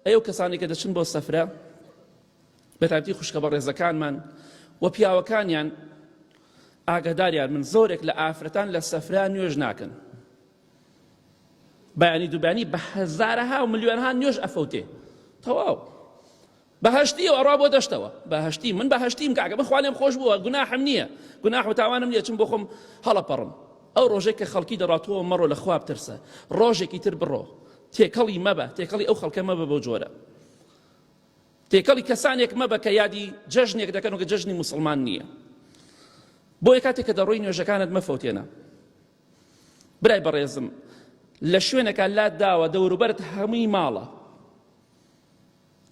ئەو کەسانی کە دەچن بۆ سەفرە بە تایبەتی خوشکە بە ڕێزەکانمان و پیاوەکانیان ئاگاداریان من زۆرێک لە ئافرەتان لە سەفرە نوێژ ناکەن. بەیانی دووبیانی بە هەزارەها و ملیۆنها نوێژ ئەفەوتێ تەواو بەهەشتیەوە ئەڕوا بۆ دەشتەوە بەهەشتی من بەهەشتیم کاکە من خوانێم خۆش بووە گوناحم نییە گوناح و تاوانم نییە چم بۆ خۆم هەڵەپەڕم. ئەو ڕۆژێک کە خەڵکی دەڕاتەوە مەڕۆ لە خوا بترسە ڕۆژێکی تر بڕۆ تێکەڵی مەبە تێکەڵی ئەو خەڵکە مەبە بۆ جۆرە تێکەڵی کەسانێک مەبە کە یادی جەژنێک دەکەن و کە جەژنی موسڵمان نییە. بۆیە کاتێک کە دەڕۆی نوێژەکانت مەفەوتێنە. برای بەڕێزم لە شوێنەکە لات داوە دەوروبەرت هەمووی ماڵە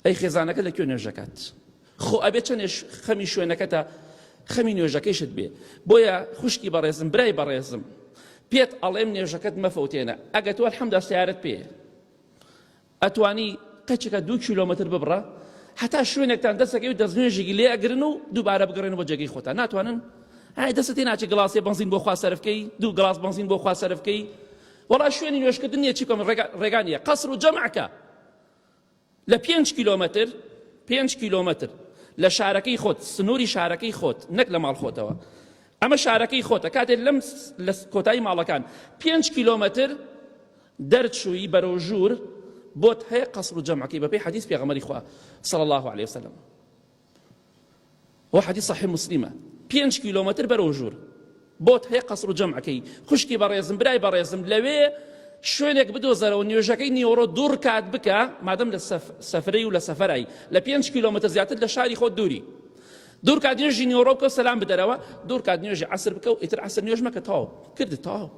ئەی خێزانەکە لەکوێ نوێژەکەت خۆ ئەبێت چەند خەمی شوێنەکەتە خەمی نوێژەکەیشت بێ. بۆیە خوشکی بەڕێزم برای بەڕێزم پێت ئەڵێم نوێژەکەت مەفەوتێنە. ئەگە تۆ الحەمدە سیارەت پێ ئەتوانی قەچێکە 2 کیلۆمەتر ببڕە هەتا شوێنێکتان دەستەکەی و دەستنوێژێکی لێ ئەگرن و دووبارە بگەڕێن بۆ جێگەی خۆتان ناتوانن ئای دەستت ناچێ گڵاسی بنزین بۆ خوا سەرفکەی 2 گڵاس بنزین بۆ خوا سەرفکەی وەڵا شوێنی نوێژکردن نییە چی بکەم ڕێگا نییە قەسر و جەمعکە لە 5 کیلۆمەتر لە شارەکەی خۆت سنووری شارەکەی خۆت نەک لە ماڵ خۆتەوە ئەمە شارەکەی خۆتە کاتێک لەم لە کۆتایی ماڵەکان 5 کیلۆمەتر دەرچووی بەرەو ژوور بۆت هەیە قەسر و جەمعەکەی بەپێی حەدیث پێغەمبەری خوا صلی الله عليه وسلم و حەدیث صحیح مسلمە 5 کیلۆمەتر بەرەو ژوور بۆت هەیە قەسر و جەمعەکەی. خوشکی بەڕێزم برای بەڕێزم لەوێ شوێنێک بدۆزەرەوە نوێژەکەی نیوەڕۆ دوور کات بکە مادەم لە سەفرەی و لە سەفەرایی لە 5 کیلۆمەتر زیاتر لە شاری خۆت دوور کات نوێژی نیوەڕۆ بکە و سەلام بدەرەوە دوور کات نوێژی عەسر بکە و ئیتر عەسر نوێژ مەکە تەواو کردت تەواو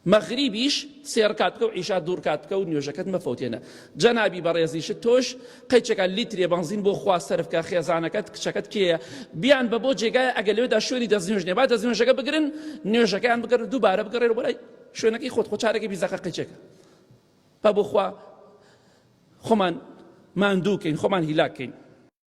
مەغریبیش 3 ڕکات بکە و عیشا دوور کات بکە و نوێژەکەت مەفەوتێنە. جەنابی بەڕێزیشت تۆش قەیچێکە لیترێ بنزین بۆ خوا سەرفکە خێزانەکەت کچەکەت کێیە بیان بە بۆ جێگای ئەگە لەوێدا شوێنی دەستنوێژ نییە با دەستنوێژەکە بگرن نوێژەکەیان بگەڕن دووبارە بگەڕێن بۆلای شوێنەکەی خۆت خۆ چارەکەی بیزەکە قەیچێکە با بۆ خوا خۆمان ماندووکەین خۆمان هیلاکەین.